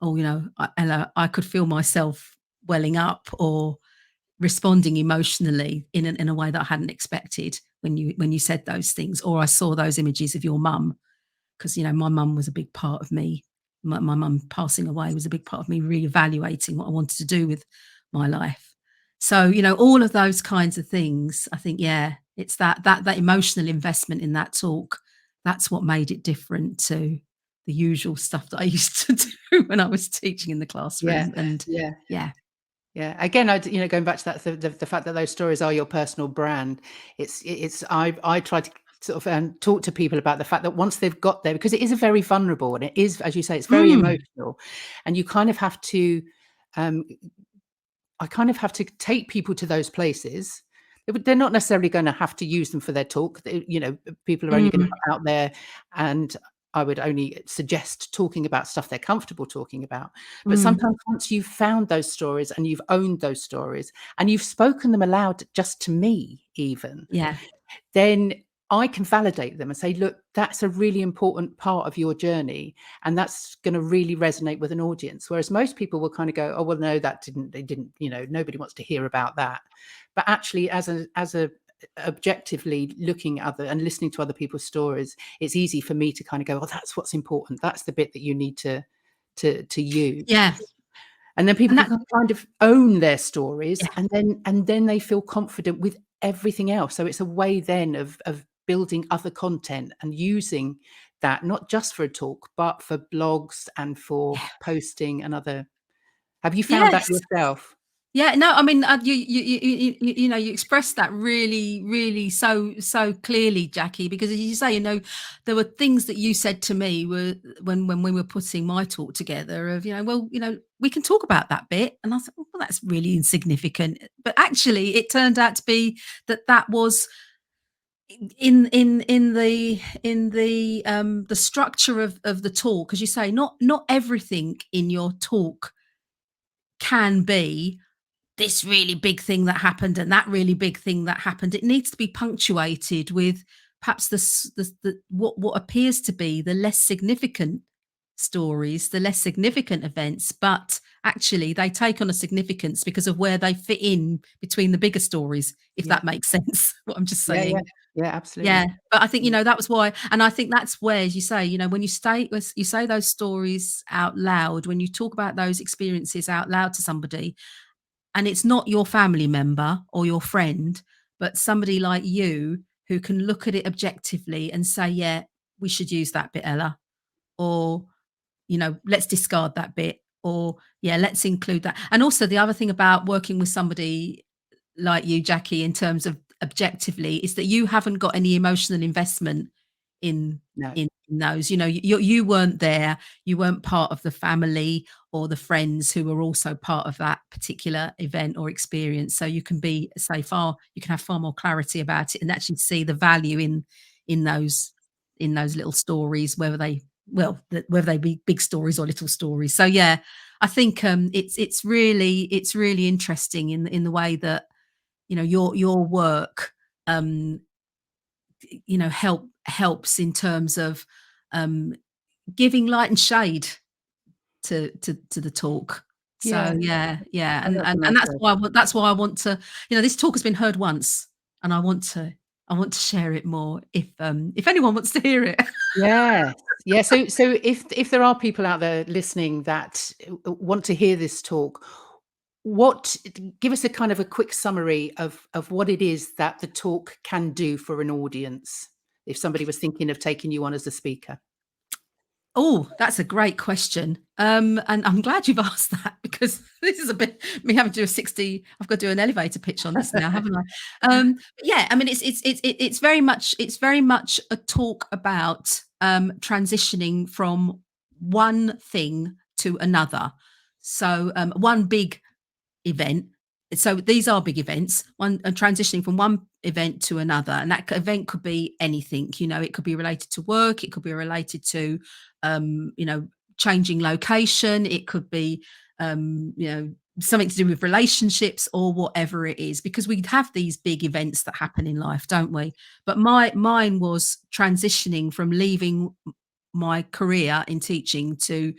"Oh, Ella, I could feel myself welling up or responding emotionally in a way that I hadn't expected when you said those things, or I saw those images of your mum." Because my mum was a big part of me. My mum passing away was a big part of me reevaluating what I wanted to do with my life. So all of those kinds of things. I think, yeah, it's that emotional investment in that talk. That's what made it different to the usual stuff that I used to do when I was teaching in the Yeah. classroom. And Yeah. yeah, Yeah. Again, going back to that, the fact that those stories are your personal brand. I try to sort of talk to people about the fact that once they've got there, because it is a very vulnerable, and it is, as you say, it's very mm, emotional, and you kind of have to. Um, I kind of have to take people to those places. They're not necessarily going to have to use them for their talk. People are only going to mm, go out there, and I would only suggest talking about stuff they're comfortable talking about. But mm, sometimes once you've found those stories and you've owned those stories and you've spoken them aloud just to me even, yeah, then I can validate them and say, "Look, that's a really important part of your journey, and that's gonna really resonate with an audience." Whereas most people will kind of go, "Oh, well, no, that didn't they didn't, nobody wants to hear about that." But actually, as a objectively looking at other and listening to other people's stories, it's easy for me to kind of go, "Oh, that's what's important. That's the bit that you need to use." yeah, And then people and that, can kind of own their stories, yeah, and then they feel confident with everything else. So it's a way then of building other content and using that not just for a talk, but for blogs and for yeah, posting and other. Have you found that yes. yourself? Yeah, no, I mean, you expressed that really, really so clearly, Jackie. Because as you say, there were things that you said to me were when we were putting my talk together. Of well, we can talk about that bit, and I thought, well, that's really insignificant. But actually, it turned out to be that was in the structure of the talk, as you say, not everything in your talk can be this really big thing that happened and that really big thing that happened. It needs to be punctuated with perhaps the what appears to be the less significant stories, the less significant events, but actually they take on a significance because of where they fit in between the bigger stories, if Yeah. that makes sense, what I'm just Yeah, yeah. saying. Yeah, Yeah, absolutely. but I think, Mm. that was why, and I think that's where, as you say, when you say those stories out loud, when you talk about those experiences out loud to somebody, and it's not your family member or your friend, but somebody like you who can look at it objectively and say, "Yeah, we should use that bit, Ella," or, "Let's discard that bit," or, "Yeah, let's include that." And also the other thing about working with somebody like you, Jackie, in terms of objectively, is that you haven't got any emotional investment in No. in those. You weren't there, you weren't part of the family or the friends who were also part of that particular event or experience. So you can have far more clarity about it and actually see the value in those in those little stories, whether they be big stories or little stories. So yeah, I think it's really interesting in the way that your work um helps in terms of um giving light and shade to the talk. Yeah. So yeah, yeah, Oh, that's a and nice way. that's why I want to, this talk has been heard once, and I want to share it more if anyone wants to hear it. Yeah. Yeah, so if there are people out there listening that want to hear this talk, what give us a kind of a quick summary of what it is that the talk can do for an audience, if somebody was thinking of taking you on as a speaker. Oh, that's a great question. And I'm glad you've asked that because this is a bit me having to do a 60. I've got to do an elevator pitch on this now, haven't I? Yeah, I mean, it's very much a talk about transitioning from one thing to another. So one big event. So these are big events. One transitioning from one event to another, and that event could be anything. It could be related to work. It could be related to, um, you know, changing location. It could be, something to do with relationships or whatever it is. Because we have these big events that happen in life, don't we? But mine was transitioning from leaving my career in teaching to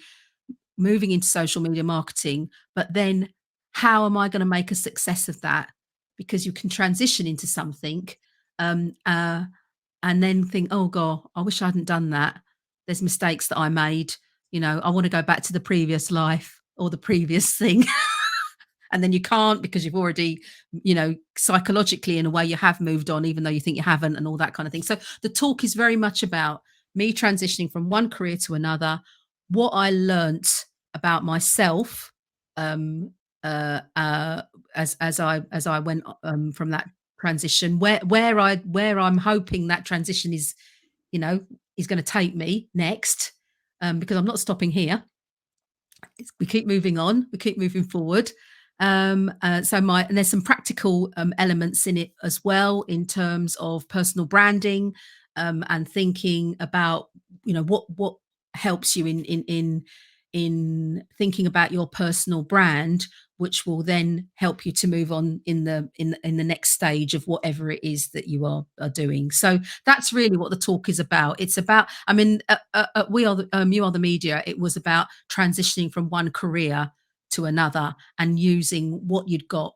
moving into social media marketing, but then how am I going to make a success of that? Because you can transition into something, um, uh, and then think, oh God, I wish I hadn't done that. There's mistakes that I made. I want to go back to the previous life or the previous thing. And then you can't because you've already, psychologically in a way you have moved on, even though you think you haven't, and all that kind of thing. So the talk is very much about me transitioning from one career to another, what I learnt about myself, um, uh, uh, as I went from that transition, where I'm hoping that transition you know is going to take me next, because I'm not stopping here. We keep moving on, we keep moving forward. And there's some practical elements in it as well in terms of personal branding, and thinking about what helps you in thinking about your personal brand, which will then help you to move on in the next stage of whatever it is that you are doing. So that's really what the talk is about. It's about, I mean, we are you are the media. It was about transitioning from one career to another and using what you'd got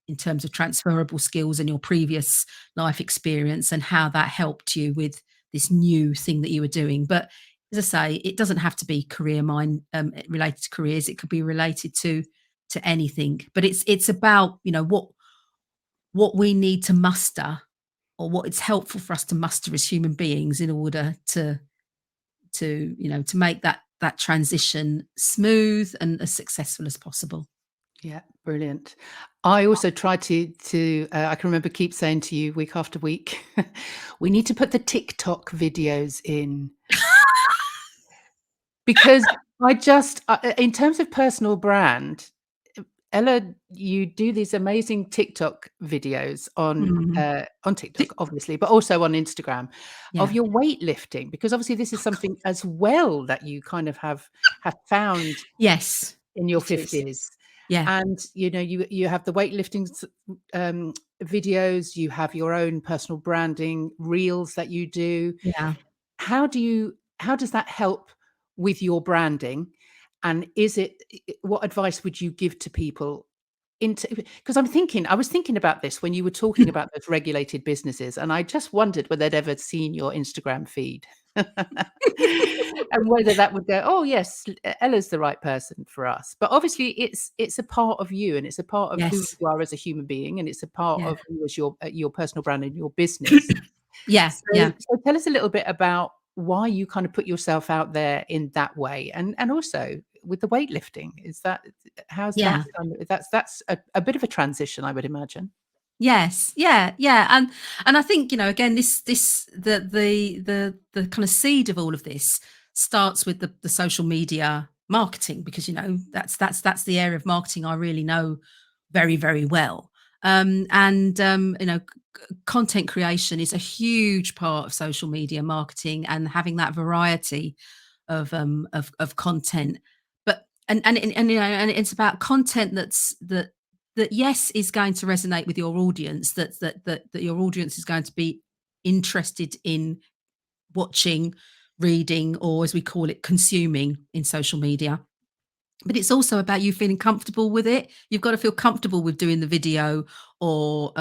in terms of transferable skills and your previous life experience and how that helped you with this new thing that you were doing. But as I say, it doesn't have to be career mind related to careers. It could be related to anything. But it's about what we need to muster, or what it's helpful for us to muster as human beings in order to make that transition smooth and as successful as possible. Yeah, brilliant. I also try I can remember keep saying to you week after week, we need to put the TikTok videos in because in terms of personal brand, Ella, you do these amazing TikTok videos Mhm. on TikTok, T obviously, but also on Instagram of Yeah. your weightlifting, because obviously this is Oh, God. something as well that you kind of have found Yes, in your it is. 50s. Yeah, And, you know, you have the weightlifting videos, you have your own personal branding reels that you do. yeah. How does that help with your branding? And is it what advice would you give to people into, because I was thinking about this when you were talking about those regulated businesses, and I just wondered whether they'd ever seen your Instagram feed. And whether that would go, "Oh, yes, Ella's the right person for us." But obviously it's a part of you, and it's a part of who Yes. you are as a human being, and it's a part Yeah. of you as your personal brand and your business. Yeah, yeah. So tell us a little bit about why you kind of put yourself out there in that way, and also with the weightlifting. Is that how's that Yeah. kind of that's a bit of a transition, I would imagine. Yes, yeah, yeah, and I think, again, the kind of seed of all of this starts with the social media marketing, because that's the area of marketing I really know very, very well. And content creation is a huge part of social media marketing, and having that variety of content. But and it's about content that yes is going to resonate with your audience, that your audience is going to be interested in watching, reading, or as we call it, consuming in social media. But it's also about you feeling comfortable with it. You've got to feel comfortable with doing the video, or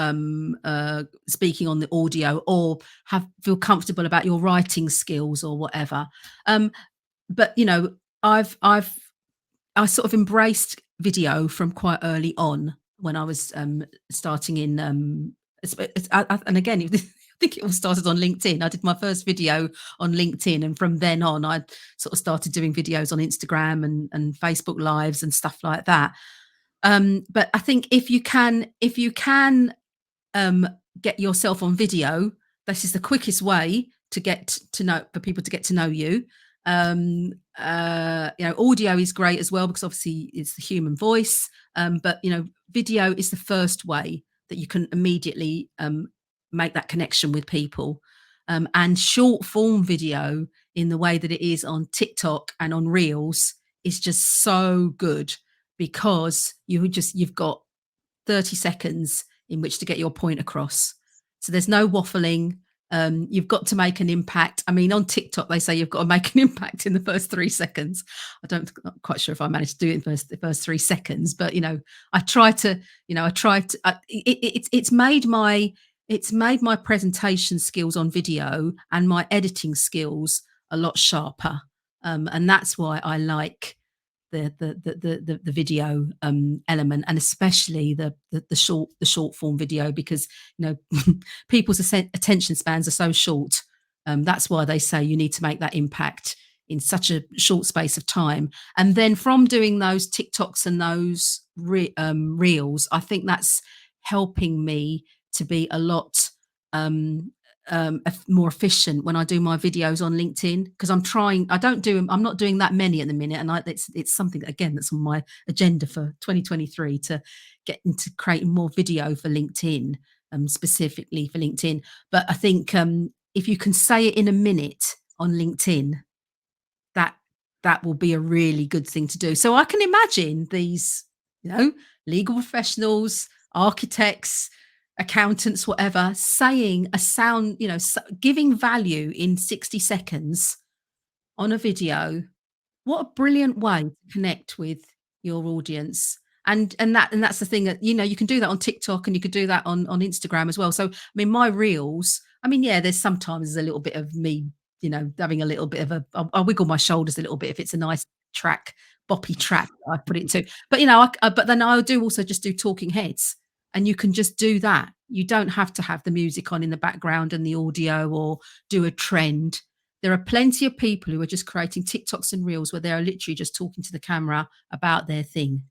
speaking on the audio, or have feel comfortable about your writing skills or whatever. But I've I sort of embraced video from quite early on when I was starting in. And again, I think it all started on LinkedIn. I did my first video on LinkedIn, and from then on, I sort of started doing videos on Instagram and Facebook Lives and stuff like that. But I think if you can um, get yourself on video, this is the quickest way to get to know for people to get to know you. Audio is great as well, because obviously it's the human voice. But video is the first way that you can immediately make that connection with people. And short form video, in the way that it is on TikTok and on Reels, is just so good, because you've got 30 seconds in which to get your point across. So there's no waffling. You've got to make an impact. I mean, on TikTok, they say you've got to make an impact in the first 3 seconds. Not quite sure if I managed to do it in the first 3 seconds, but I try to, it's made my presentation skills on video and my editing skills a lot sharper. And that's why I like the video element, and especially the short form video, because people's attention spans are so short. That's why they say you need to make that impact in such a short space of time. And then from doing those TikToks and those reels, I think that's helping me to be a lot um, more efficient when I do my videos on LinkedIn, because I'm not doing that many at the minute, and it's something again that's on my agenda for 2023, to get into creating more video for LinkedIn, specifically for LinkedIn. But I think if you can say it in a minute on LinkedIn, that that will be a really good thing to do. So I can imagine these, legal professionals, architects, accountants, whatever, saying a sound, giving value in 60 seconds on a video. What a brilliant way to connect with your audience. And that's the thing, that you can do that on TikTok, and you could do that on Instagram as well. So I mean, my reels, I mean, yeah, there's sometimes a little bit of me, having a little bit of I'll wiggle my shoulders a little bit if it's a nice track, boppy track I put it to. But but then I do also just do talking heads, and you can just do that. You don't have to have the music on in the background and the audio, or do a trend. There are plenty of people who are just creating TikToks and reels where they are literally just talking to the camera about their thing.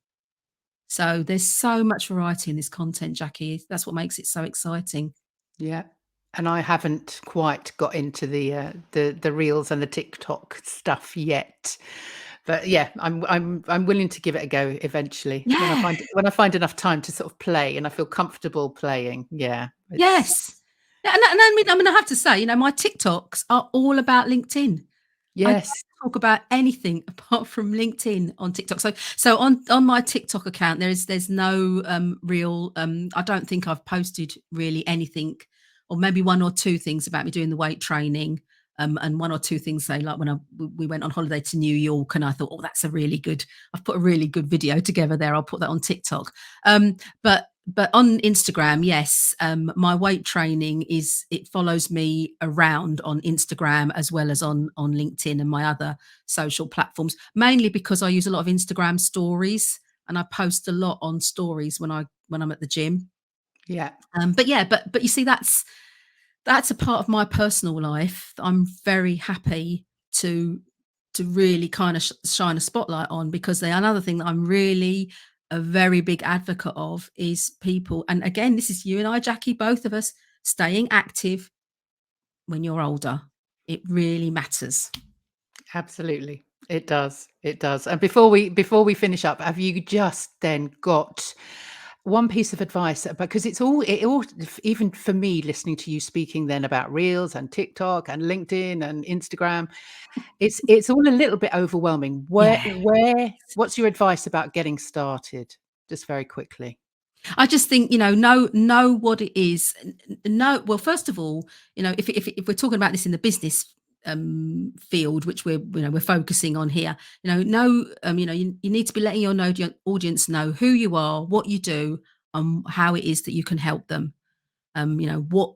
So there's so much variety in this content, Jackie. That's what makes it so exciting. Yeah. And I haven't quite got into the reels and the TikTok stuff yet. But yeah, I'm willing to give it a go eventually Yeah. when I find enough time to sort of play and I feel comfortable playing. Yeah, it's Yes. Yeah, and I mean, I have to say, my TikToks are all about LinkedIn. I don't yes, talk about anything apart from LinkedIn on TikTok. So on my TikTok account, there's no real. I don't think I've posted really anything, or maybe one or two things about me doing the weight training. And one or two things, say, like when we went on holiday to New York, and I thought, oh, that's a really good. I've put a really good video together there. I'll put that on TikTok. But on Instagram, yes, my weight training it follows me around on Instagram as well as on LinkedIn and my other social platforms, mainly because I use a lot of Instagram stories, and I post a lot on stories when I'm at the gym. yeah, But yeah, but you see, that's a part of my personal life that I'm very happy to really kind of shine a spotlight on, because another thing that I'm really a very big advocate of is people, and again, this is you and I, Jackie, both of us, staying active when you're older. It really matters. absolutely. It does. It does. And before we finish up, have you just then got one piece of advice, because it all even for me listening to you speaking then about Reels and TikTok and LinkedIn and Instagram, it's all a little bit overwhelming. Where Yeah. where what's your advice about getting started? Just very quickly. I just think, know what it is. Know, well, first of all, if we're talking about this in the business field, which we're focusing on here, you need to be letting your audience know who you are, what you do, and how it is that you can help them. What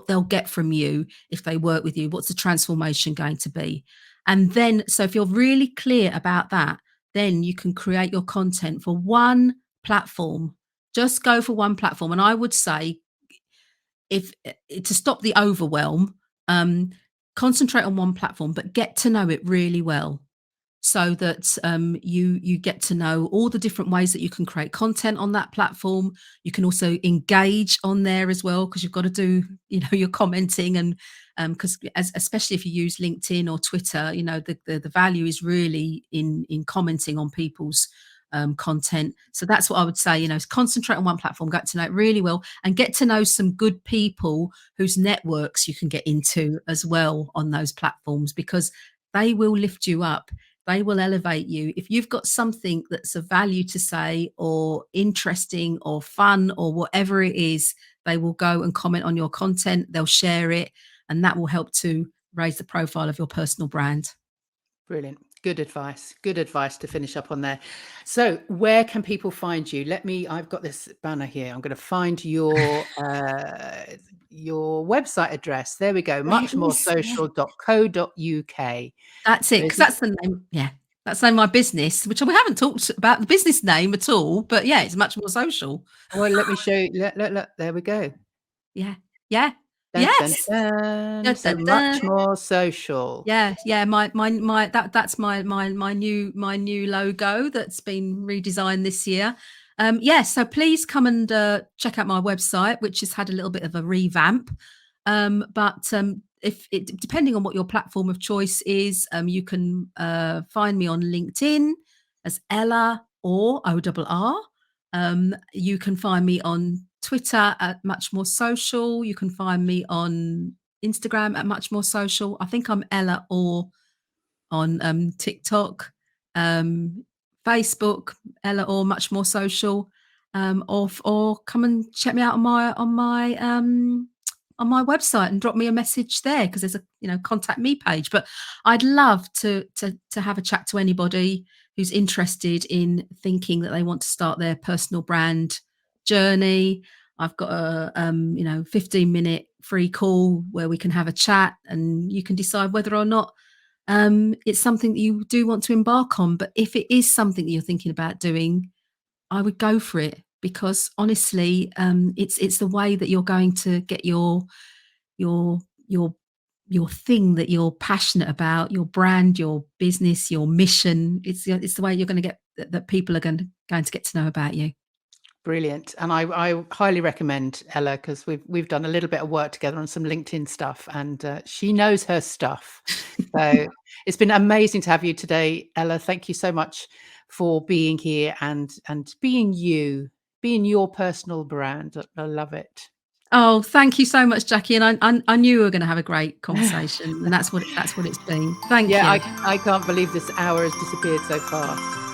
they'll get from you if they work with you. What's the transformation going to be? And then, so if you're really clear about that, then you can create your content for one platform. Just go for one platform. And I would say, if to stop the overwhelm, um, concentrate on one platform, but get to know it really well, so that you get to know all the different ways that you can create content on that platform. You can also engage on there as well, because you've got to do your commenting, and because especially if you use LinkedIn or Twitter, the value is really in commenting on people's content. So that's what I would say. Is concentrate on one platform, get to know it really well, and get to know some good people whose networks you can get into as well on those platforms, because they will lift you up. They will elevate you. If you've got something that's of value to say, or interesting or fun or whatever it is, they will go and comment on your content. They'll share it, and that will help to raise the profile of your personal brand. Brilliant. Good advice. Good advice to finish up on there. So, where can people find you? I've got this banner here. I'm going to find your website address. There we go. There it is. Yeah. muchmoresocial.co.uk. That's it. Because There's that's the name. Yeah. That's the name of my business, which we haven't talked about the business name at all. But yeah, it's much more social. well, let me show you. Look, there we go. Yeah. Yeah. Dun, dun, Yes. Da, dun. da, So da. much more social. Yeah, yeah. That's my new logo that's been redesigned this year. Yeah, so please come and check out my website, which has had a little bit of a revamp. But if it depending on what your platform of choice is, you can find me on LinkedIn as Ella or ORR. You can find me on Twitter at Much More Social. You can find me on Instagram at Much More Social. I think I'm Ella or on TikTok, um, Facebook, Ella or Much More Social, or come and check me out on my website and drop me a message there, because there's a contact me page. But I'd love to have a chat to anybody who's interested in thinking that they want to start their personal brand journey. I've got a 15-minute free call where we can have a chat, and you can decide whether or not it's something that you do want to embark on. But if it is something that you're thinking about doing, I would go for it, because honestly, it's the way that you're going to get your your your thing that you're passionate about, your brand, your business, your mission. It's the way you're going to get that people are going to get to know about you. Brilliant. And I highly recommend Ella, because we've done a little bit of work together on some LinkedIn stuff, and she knows her stuff. So it's been amazing to have you today, Ella. Thank you so much for being here and being you, being your personal brand. I love it. Oh, thank you so much, Jackie, and I knew we were gonna have a great conversation, and that's what it's been. Thank Yeah, you. I can't believe this hour has disappeared so fast.